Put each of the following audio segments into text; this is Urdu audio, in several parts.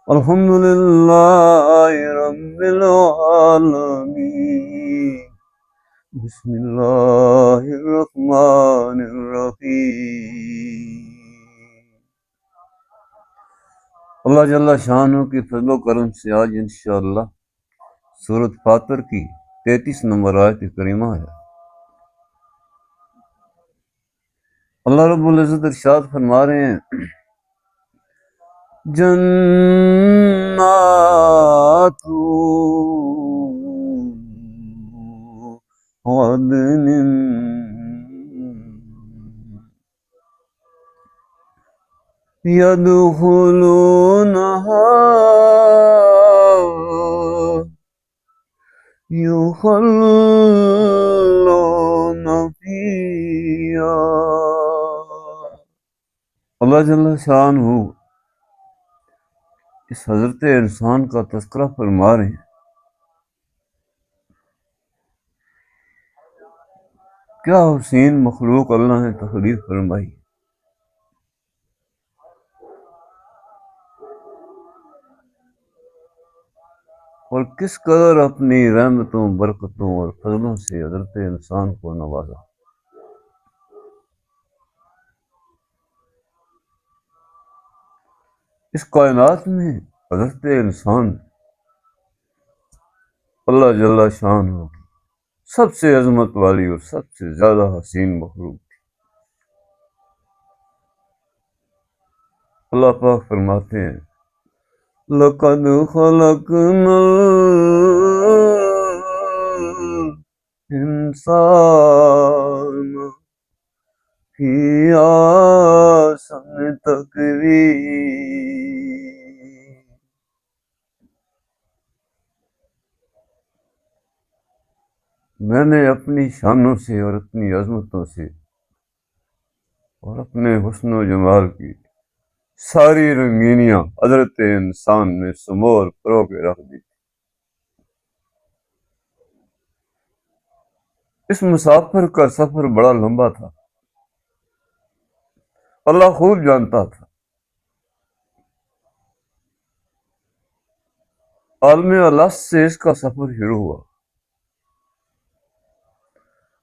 الحمد للہ رب العالمین بسم اللہ الرحمن الرحیم۔ اللہ جل شانہ کی فضل و کرم سے آج انشاءاللہ سورۃ فاطر کی 33 نمبر آیت کریمہ ہے۔ اللہ رب العزت ارشاد فرما رہے ہیں، جنات عدن يدخلونها يخلون فيها۔ اللہ جل شانہ اس حضرت انسان کا تذکرہ فرما رہے ہیں۔ کیا حسین مخلوق اللہ نے تخلیق فرمائی، اور کس قدر اپنی رحمتوں، برکتوں اور فضلوں سے حضرت انسان کو نوازا۔ اس کائنات میں حضرت انسان اللہ جل شانہ سب سے عظمت والی اور سب سے زیادہ حسین مخلوق تھی۔ اللہ پاک فرماتے ہیں، لَقَدْ خَلَقْنَا الْإِنسَانَ فِي أَحْسَنِ تَقْوِيمٍ۔ میں نے اپنی شانوں سے اور اپنی عظمتوں سے اور اپنے حسن و جمال کی ساری رنگینیاں حضرت انسان میں سمور پرو کے رکھ دی۔ اس مسافر کا سفر بڑا لمبا تھا، اللہ خوب جانتا تھا۔ عالم الارض سے اس کا سفر شروع ہوا،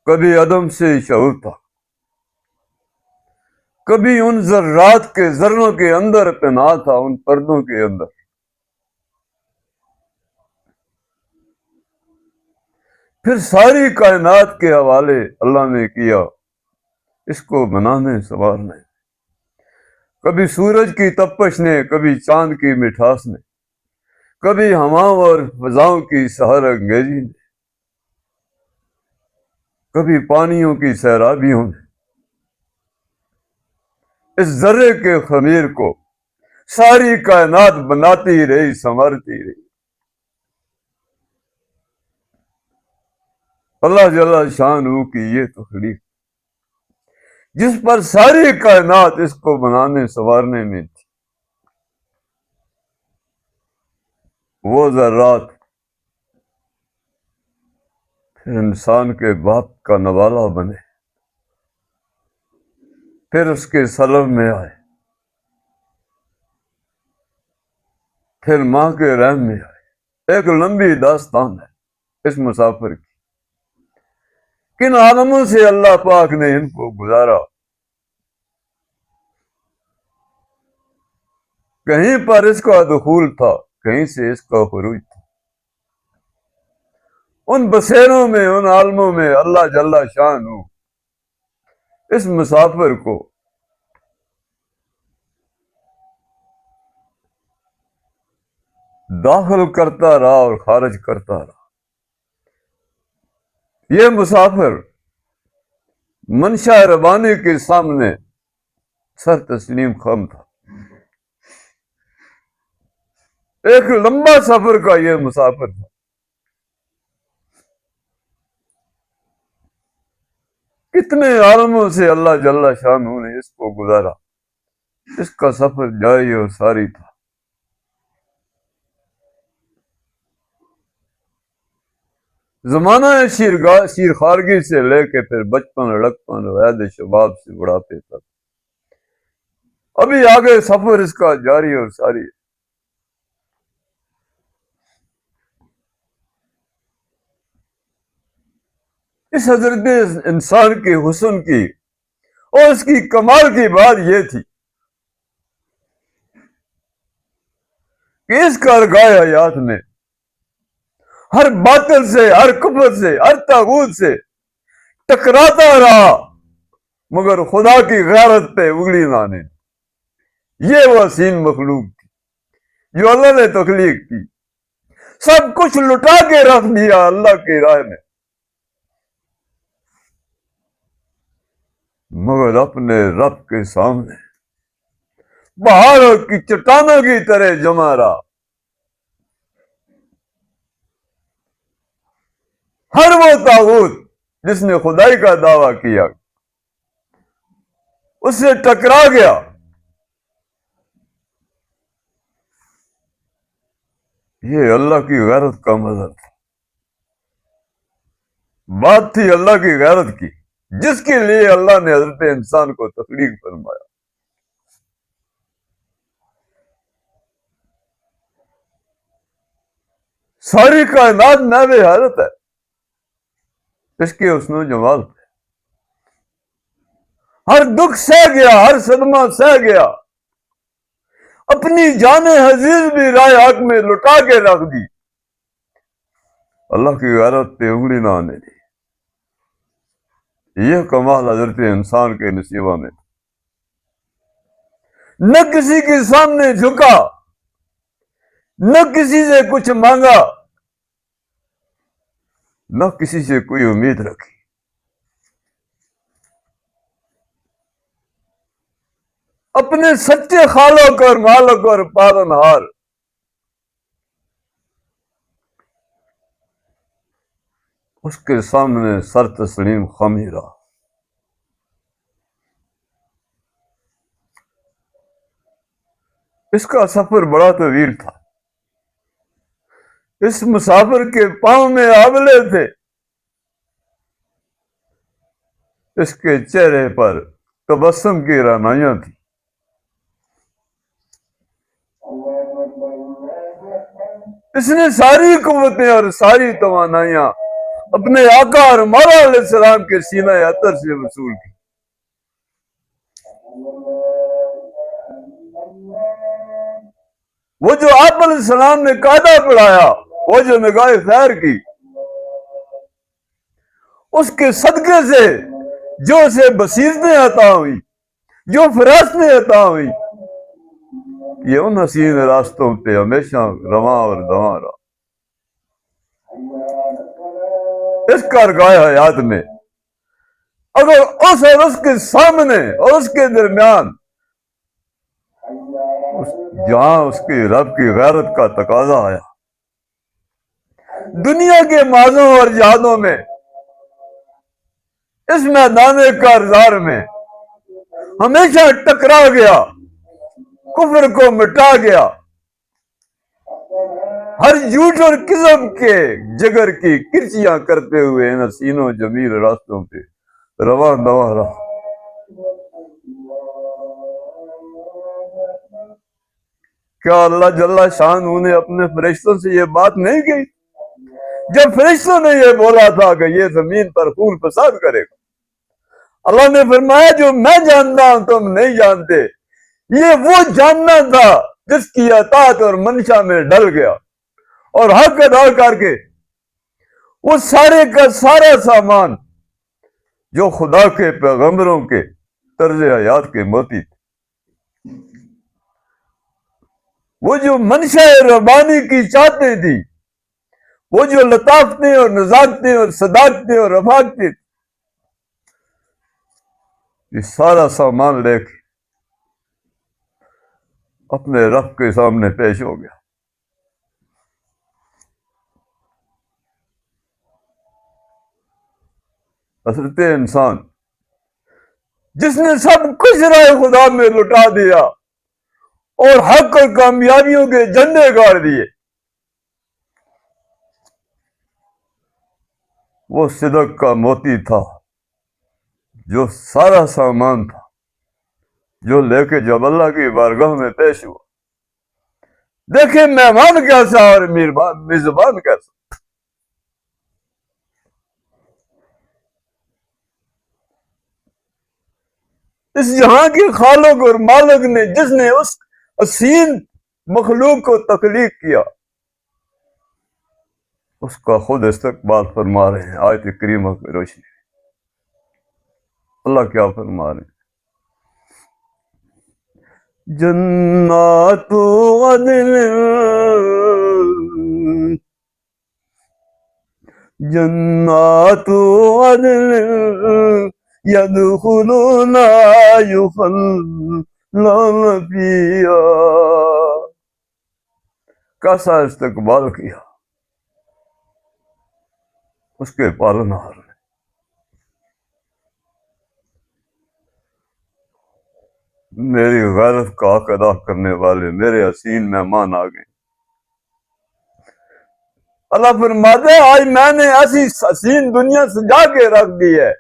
کبھی عدم سے شعور تھا، کبھی ان ذرات کے ذروں کے اندر پنہا تھا، ان پردوں کے اندر۔ پھر ساری کائنات کے حوالے اللہ نے کیا اس کو بنانے سنوارنے، کبھی سورج کی تپش نے، کبھی چاند کی مٹھاس نے، کبھی ہواؤں اور فضاؤں کی سحر انگیزی نے، کبھی پانیوں کی سیرابیوں نے۔ اس ذرے کے خمیر کو ساری کائنات بناتی رہی، سنوارتی رہی۔ اللہ جل شانہ کی یہ تخلیق جس پر ساری کائنات اس کو بنانے سنوارنے میں تھی، وہ ذرات پھر انسان کے باپ کا نوالا بنے، پھر اس کے سلب میں آئے، پھر ماں کے رحم میں آئے۔ ایک لمبی داستان ہے اس مسافر کی، کن عالموں سے اللہ پاک نے ان کو گزارا۔ کہیں پر اس کا دخول تھا، کہیں سے اس کا خروج تھا۔ ان بسیروں میں، ان عالموں میں اللہ جل شانہ اس مسافر کو داخل کرتا رہا اور خارج کرتا رہا۔ یہ مسافر منشا ربانی کے سامنے سر تسلیم خم تھا۔ ایک لمبا سفر کا یہ مسافر تھا۔ کتنے عالموں سے اللہ جل شانہ نے اس کو گزارا، اس کا سفر جاری اور ساری تھا۔ زمانہ شیرخارگی سے لے کے پھر بچپن، لڑکپن، وید شباب سے بڑھاپے تک، ابھی آگے سفر اس کا جاری اور ساری ہے۔ اس حضرت انسان کے حسن کی اور اس کی کمال کی بات یہ تھی کہ اس کارگاہ حیات میں ہر باطل سے، ہر کفر سے، ہر طاغوت سے ٹکراتا رہا، مگر خدا کی غیرت پہ انگلی نہ آنے۔ یہ وہ حسین مخلوق تھی جو اللہ نے تخلیق کی، سب کچھ لٹا کے رکھ دیا اللہ کی راہ میں، مگر اپنے رب کے سامنے پہاڑوں کی چٹانوں کی طرح جمع رہا۔ ہر وہ طاغوت جس نے خدائی کا دعویٰ کیا اس سے ٹکرا گیا۔ یہ اللہ کی غیرت کا مظہر تھا، بات تھی اللہ کی غیرت کی، جس کے لیے اللہ نے حضرت انسان کو تخلیق فرمایا۔ ساری کائنات میں بھی حیرت ہے اس کے حسن و جمال پہ۔ ہر دکھ سہ گیا، ہر صدمہ سہ گیا، اپنی جان عزیز بھی رائے حق میں لٹا کے رکھ دی، اللہ کی غیرت پہ انگلی نہ آنے دی۔ یہ کمال حضرت انسان کے نصیبہ میں، نہ کسی کے سامنے جھکا، نہ کسی سے کچھ مانگا، نہ کسی سے کوئی امید رکھی۔ اپنے سچے خالق اور مالک اور پالنہار اس کے سامنے سر تسلیم خم ہی رہا۔ اس کا سفر بڑا طویل تھا، اس مسافر کے پاؤں میں آبلے تھے، اس کے چہرے پر تبسم کی رعنائیاں تھیں۔ اس نے ساری قوتیں اور ساری توانائیاں اپنے آقا اور مولا علیہ السلام کے سینہ اطہر سے وصول کی۔ وہ جو آپ علیہ السلام نے قاعدہ پڑھایا، وہ جو نگاہ خیر کی، اس کے صدقے سے جو اسے بصیرتیں عطا ہوئی، جو فراستیں عطا ہوئی، یہ ان حسین راستوں پہ ہمیشہ رواں اور دواں رہا۔ اس کارگاہ حیات میں اگر اس اور اس کے سامنے اور اس کے درمیان جہاں اس کی رب کی غیرت کا تقاضا آیا، دنیا کے مازوں اور جہادوں میں، اس میدان کارزار میں ہمیشہ ٹکرا گیا، کفر کو مٹا گیا، ہر جھوٹ اور کذب کے جگر کی کرچیاں کرتے ہوئے ان حسین و جمیل راستوں پہ رواں دواں رہا۔ کیا اللہ جل شانہ نے اپنے فرشتوں سے یہ بات نہیں کہی؟ جب فرشتوں نے یہ بولا تھا کہ یہ زمین پر خون فساد کرے گا، اللہ نے فرمایا جو میں جانتا ہوں تم نہیں جانتے۔ یہ وہ جاننا تھا جس کی اطاعت اور منشا میں ڈل گیا اور حق ادا کر کے وہ سارے کا سارا سامان جو خدا کے پیغمبروں کے طرز حیات کے موتی تھے، وہ جو منشا ربانی کی چاہتے تھی، وہ جو لطافتیں اور نزاکتیں اور صداقتیں اور رفاقتیں، یہ سارا سامان لے کے اپنے رب کے سامنے پیش ہو گیا۔ حضرت انسان جس نے سب کچھ رائے خدا میں لٹا دیا اور حق اور کامیابیوں کے جھنڈے گاڑ دیے، وہ صدق کا موتی تھا جو سارا سامان تھا، جو لے کے جب اللہ کی بارگاہ میں پیش ہوا، دیکھیں مہمان کیسا اور میزبان کیسا۔ اس جہاں کے خالق اور مالک نے جس نے اس حسین مخلوق کو تخلیق کیا اس کا خود استقبال فرما رہے ہیں آیت کریمہ کی روشنی. اللہ کیا فرما رہے ہیں؟ جنات عدن جنات عدن يدخلون يخلون فيها. کیسا استقبال کیا اس کے پالنہار نے. میری غیرت کا حق ادا کرنے والے میرے حسین مہمان آ گئے. اللہ فرماتے ہیں آج میں نے ایسی حسین دنیا سجا کے رکھ دی ہے.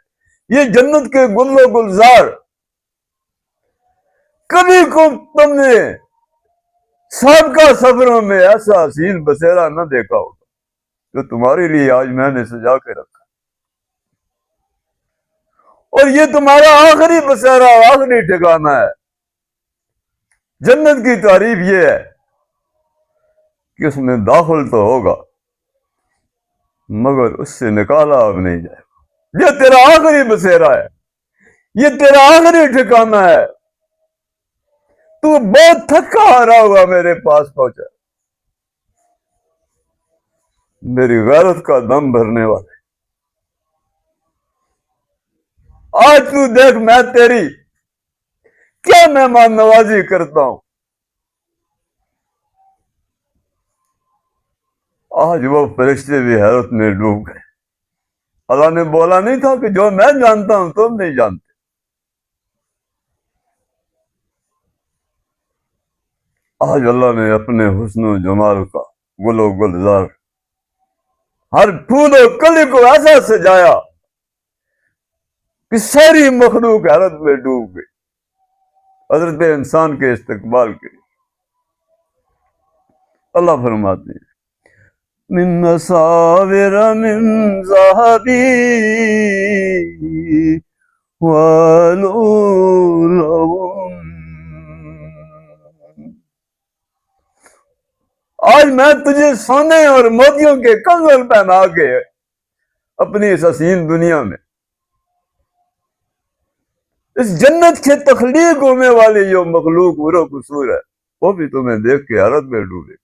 یہ جنت کے گل و گلزار کبھی کو تم نے سابقہ سفروں میں ایسا حسین بسیرا نہ دیکھا ہوگا جو تمہارے لیے آج میں نے سجا کے رکھا. اور یہ تمہارا آخری بسیرا آخری ٹھکانہ ہے. جنت کی تعریف یہ ہے کہ اس میں داخل تو ہوگا مگر اس سے نکالا اب نہیں جائے گا. یہ تیرا آخری بسیرا ہے, یہ تیرا آخری ٹھکانہ ہے. تو بہت تھکا آ رہا ہوگا میرے پاس پہنچا, میری غیرت کا دم بھرنے والے. آج تو دیکھ میں تیری کیا مہمان نوازی کرتا ہوں. آج وہ فرشتے بھی حیرت میں ڈوب گئے. اللہ نے بولا نہیں تھا کہ جو میں جانتا ہوں تم نہیں جانتے. آج اللہ نے اپنے حسن و جمال کا گل و گلزار ہر پھول و کلی کو ایسا سجایا کہ ساری مخلوق حیرت میں ڈوب گئی حضرت انسان کے استقبال کے لیے. اللہ فرماتے ہیں من مساور من ذهبی ولؤلؤ. آج میں تجھے سونے اور موتیوں کے کنگن پہنا کے اپنی اس حسین دنیا میں اس جنت کے تخلیق ہونے والی جو مخلوق اور قصور ہے وہ بھی تمہیں دیکھ کے حیرت میں ڈوبے.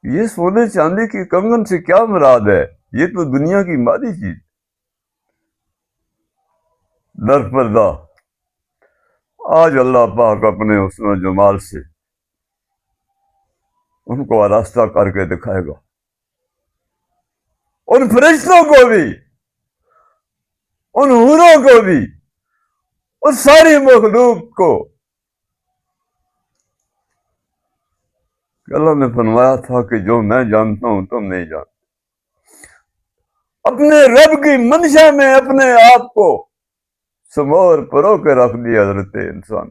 یہ سونے چاندی کی کنگن سے کیا مراد ہے؟ یہ تو دنیا کی مادی چیز. در پردہ آج اللہ پاک اپنے حسن و جمال سے ان کو آراستہ کر کے دکھائے گا. ان فرشتوں کو بھی, ان حوروں کو بھی, اس ساری مخلوق کو. اللہ نے فرمایا تھا کہ جو میں جانتا ہوں تم نہیں جانتے. اپنے رب کی منشا میں اپنے آپ کو سمور پرو کے رکھ دیا حضرت انسان.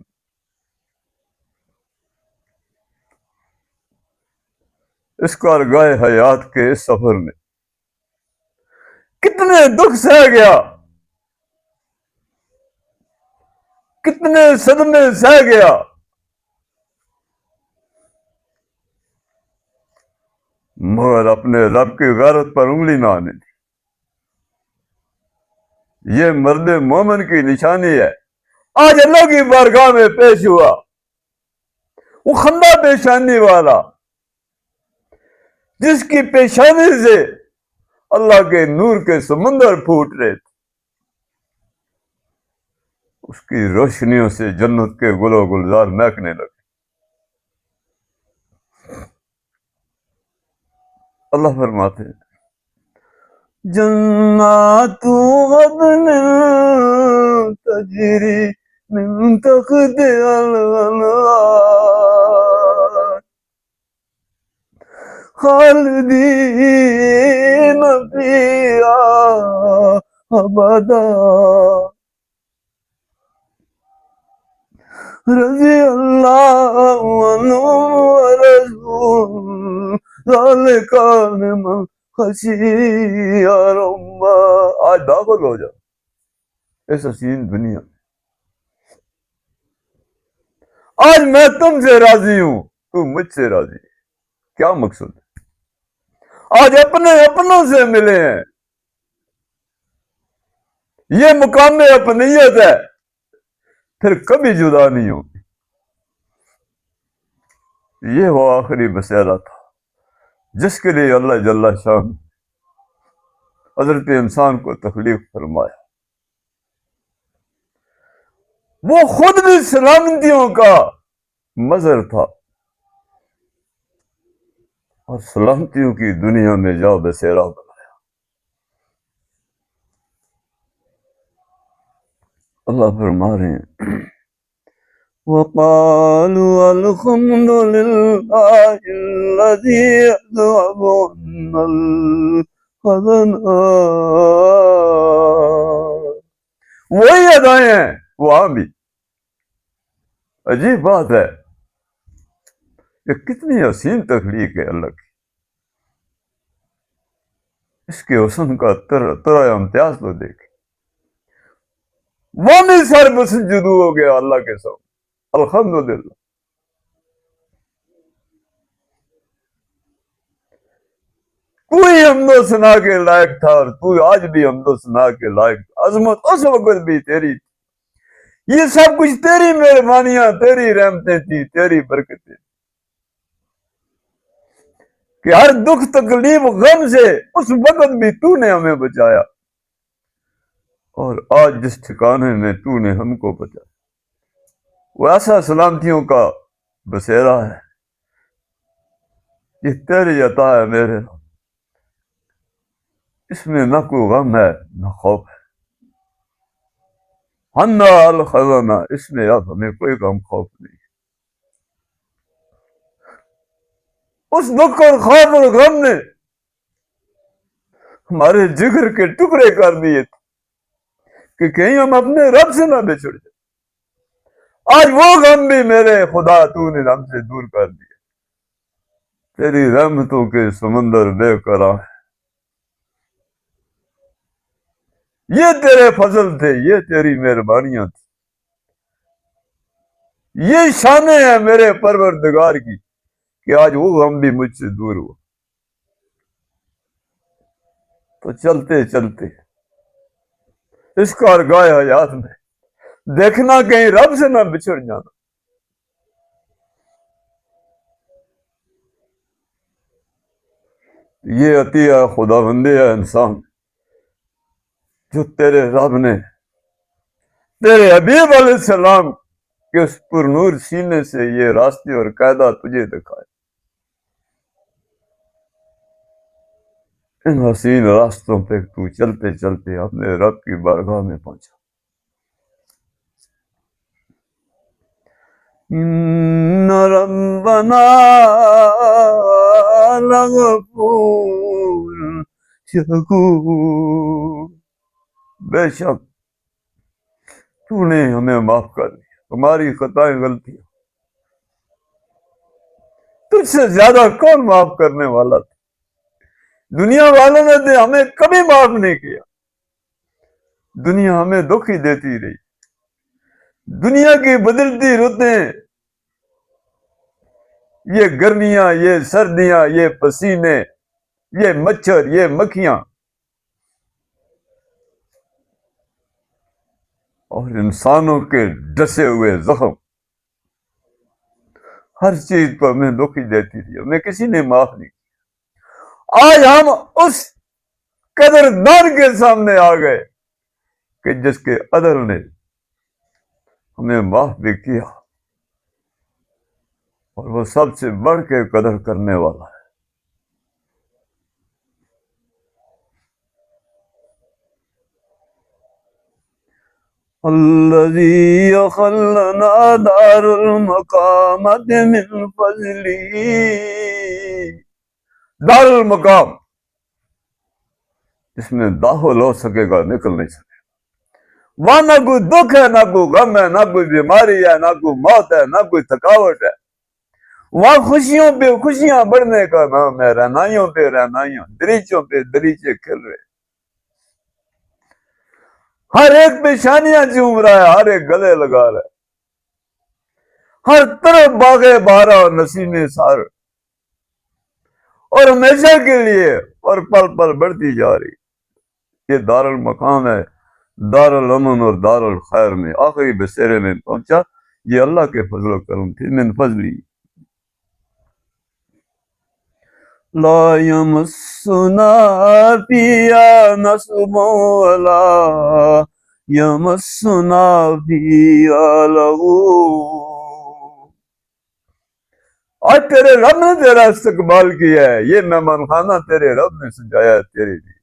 اس کارگاہ حیات کے اس سفر میں کتنے دکھ سہ گیا, کتنے صدمے سہ گیا, مگر اپنے رب کی غیرت پر انگلی نہ آنے دی. یہ مرد مومن کی نشانی ہے. آج اللہ کی بارگاہ میں پیش ہوا وہ خندہ پیشانی والا جس کی پیشانی سے اللہ کے نور کے سمندر پھوٹ رہے تھے. اس کی روشنیوں سے جنت کے گل و گلزار مہکنے لگے. اللہ فرماتے ہیں جنات عدن تجری من تحتها الانہار خالدین فیہا ابدا رضی اللہ عنہم ورضوا ذالک لمن خشی ربہ. آج داخل ہو جاؤ, اس حسین دنیا میں۔ آج میں تم سے راضی ہوں، تم مجھ سے راضی ہے، کیا مقصد ہے؟ آج اپنے اپنوں سے ملے ہیں، یہ مقام اپنیت ہے، پھر کبھی جدا نہیں ہوں۔ یہ وہ آخری بسیرا تھا جس کے لیے اللہ جل شان حضرت انسان کو تخلیق فرمایا۔ وہ خود بھی سلامتیوں کا مظہر تھا اور سلامتیوں کی دنیا میں جا بسیرا بنایا۔ اللہ فرما رہے ہیں وَقَالُوا الْحَمْدُ لِلَّهِ الَّذِي أَذْهَبَ عَنَّا الْحَزَنَ۔ وہی ادائیں ہیں، وہاں بھی عجیب بات ہے، یہ کتنی حسین تخلیق ہے اللہ کی، اس کے حسن کا طرح امتیاز تو دیکھ، وہ بھی سر بسجدو ہو گیا اللہ کے ساتھ، الحمدللہ۔ کوئی حمد و ثنا کے لائق تھا اور تو آج بھی حمد و ثنا کے لائق، عظمت اس وقت بھی تیری تھی، یہ سب کچھ تیری مہربانیاں، تیری رحمتیں تھی، تیری برکتیں، کہ ہر دکھ تکلیف غم سے اس وقت بھی تو نے ہمیں بچایا، اور آج جس ٹھکانے میں تو نے ہم کو بچایا وہ ایسا سلامتیوں کا بسیرا ہے، یہ تیری عطا ہے میرے رب، اس میں نہ کوئی غم ہے نہ خوف ہے، حنا الخزانہ، اس میں اب ہمیں کوئی غم خوف نہیں، اس دکھ اور خوف اور غم نے ہمارے جگر کے ٹکڑے کر دیے تھے کہ کہیں ہم اپنے رب سے نہ بچڑ جائیں۔ آج وہ غم بھی میرے خدا تو نے ہم سے دور کر دیا، تیری رحمتوں کے سمندر بے قرار ہے، یہ تیرے فضل تھے، یہ تیری مہربانیاں تھی، یہ شانیں ہیں میرے پروردگار کی کہ آج وہ غم بھی مجھ سے دور ہوا۔ تو چلتے چلتے اس کارگاہ حیات میں دیکھنا کہیں رب سے نہ بچھڑ جانا، یہ عطیہ خدا بندی ہے انسان جو تیرے رب نے تیرے حبیب علیہ السلام کے اس پر نور سینے سے یہ راستے اور قاعدہ تجھے دکھائے، ان حسین راستوں پہ تو چلتے چلتے اپنے رب کی بارگاہ میں پہنچا۔ ان ربنا لغفور شکور، بے شک تو نے ہمیں معاف کر دیا، ہماری خطائیں غلطیاں، تجھ سے زیادہ کون معاف کرنے والا تھا؟ دنیا والوں نے تو ہمیں کبھی معاف نہیں کیا، دنیا ہمیں دکھ ہی دیتی رہی، دنیا کی بدلتی رتیں، یہ گرمیاں، یہ سردیاں، یہ پسینے، یہ مچھر، یہ مکھیاں، اور انسانوں کے ڈسے ہوئے زخم، ہر چیز پر ہمیں دکھ ہی دیتی رہی، ہمیں کسی نے معاف نہیں کیا۔ آج ہم اس قدردان کے سامنے آ گئے کہ جس کے عدل نے ہمیں معاف بھی کیا، اور وہ سب سے بڑھ کے قدر کرنے والا ہے۔ الذي خلنا دار المقامة من فضله، دار المقام جس میں داخل ہو سکے گا نکل نہیں سکے گا، وہاں نہ کوئی دکھ ہے، نہ کوئی غم ہے، نہ کوئی بیماری ہے، نہ کوئی موت ہے، نہ کوئی تھکاوٹ ہے، وہاں خوشیوں پہ خوشیاں بڑھنے کا نام ہے، رہنائیوں پہ رہنائیاں، دریچوں پہ دریچے کھل رہے۔ ہر ایک پیشانیاں چوم رہا ہے، ہر ایک گلے لگا رہا ہے، ہر طرف باغے بہارا اور نسیم سار، اور ہمیشہ کے لیے اور پل پل بڑھتی جا رہی۔ یہ دار المقام ہے، دار الامن اور دار الخیر میں آخری بسیرے میں پہنچا۔ یہ اللہ کے فضل و کرم تھی، من فضلی۔ لا یمسنا فیہا نصب ولا یمسنا فیہا لغوب۔ آج تیرے رب نے تیرا استقبال کیا ہے، یہ مہمان خانہ تیرے رب نے سجایا ہے تیرے لیے۔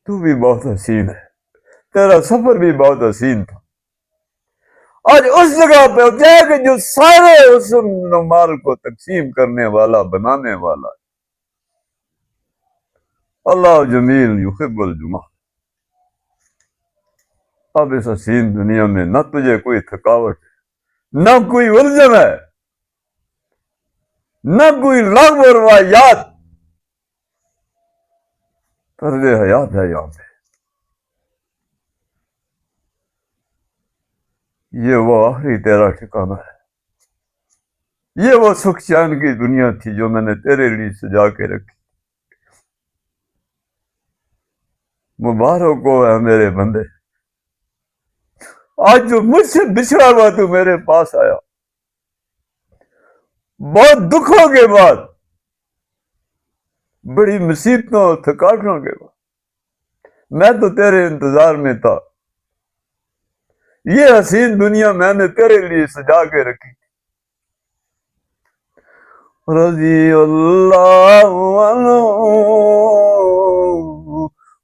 تو بھی بہت حسین ہے، تیرا سفر بھی بہت حسین تھا۔ آج اس جگہ پہ ہوتا ہے کہ جو سارے حسن و مال کو تقسیم کرنے والا، بنانے والا ہے۔ اللہ جمیل یحب الجمال۔ اب اس حسین دنیا میں نہ تجھے کوئی تھکاوٹ ہے، نہ کوئی الجھن ہے، نہ کوئی لغو و روایات، طرز حیات ہے یہاں پہ۔ یہ وہ آخری تیرا ٹھکانہ ہے، یہ وہ سکھ چین کی دنیا تھی جو میں نے تیرے لیے سجا کے رکھی۔ مبارک ہو اے میرے بندے، آج جو مجھ سے بچھڑا ہوا تو میرے پاس آیا، بہت دکھوں کے بعد، بڑی مصیبتوں اور تھکاوٹوں کے بعد میں تو تیرے انتظار میں تھا۔ یہ حسین دنیا میں نے تیرے لیے سجا کے رکھی۔ رضی اللہ عنہ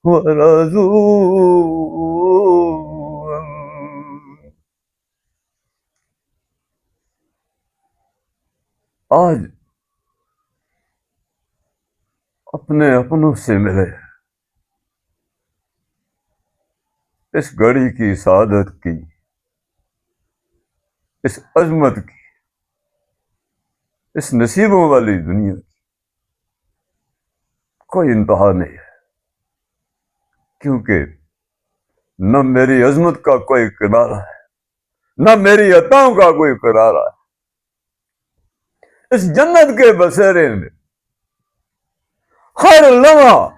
ورضوا عنہ۔ آج اپنے اپنوں سے ملے، اس گھڑی کی سعادت کی، اس عظمت کی، اس نصیبوں والی دنیا کی کوئی انتہا نہیں ہے، کیونکہ نہ میری عظمت کا کوئی کنارہ ہے، نہ میری عطاؤں کا کوئی کنارہ ہے۔ اس جنت کے بسیرے میں ہر لمحہ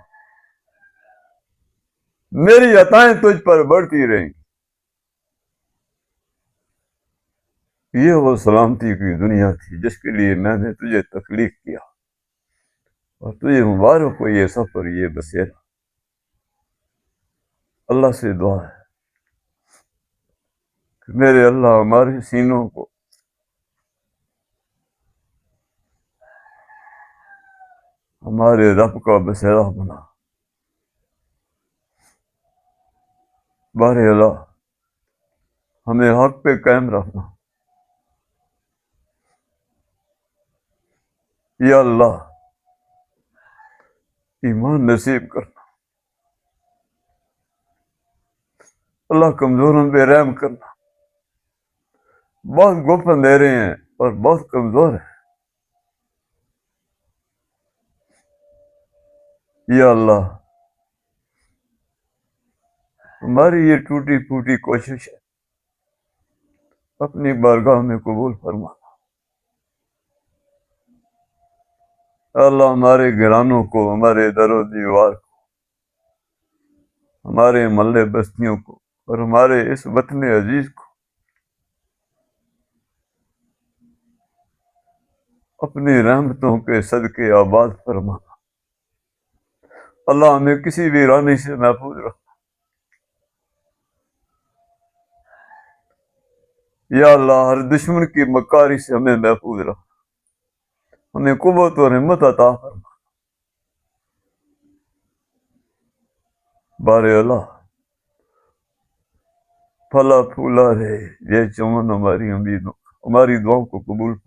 میری عطائیں تجھ پر بڑھتی رہیں گی۔ یہ وہ سلامتی کی دنیا تھی جس کے لیے میں نے تجھے تخلیق کیا، اور تجھے مبارک ہو یہ سفر، یہ بسیرا۔ اللہ سے دعا ہے کہ میرے اللہ ہمارے سینوں کو ہمارے رب کا بسیرا بنا۔ بارے اللہ ہمیں حق پہ قائم رکھنا۔ یا اللہ ایمان نصیب کرنا۔ اللہ کمزوروں پہ رحم کرنا۔ بہت گپ اندھیرے ہیں اور بہت کمزور ہیں۔ یا اللہ ہماری یہ ٹوٹی پھوٹی کوشش ہے اپنی بارگاہ میں قبول فرمانا۔ اللہ ہمارے گھرانوں کو، ہمارے در و دیوار کو، ہمارے محلے بستیوں کو اور ہمارے اس وطن عزیز کو اپنی رحمتوں کے صدقے آباد فرمانا۔ اللہ ہمیں کسی ویرانی سے محفوظ رکھنا۔ یا اللہ ہر دشمن کی مکاری سے ہمیں محفوظ رکھنا، ہمیں قوت اور ہمت عطا فرما۔ بارے اللہ پھلا پھولا رہے یہ چمن ہماری امیدوں، ہماری دعاؤں کو قبول فرما۔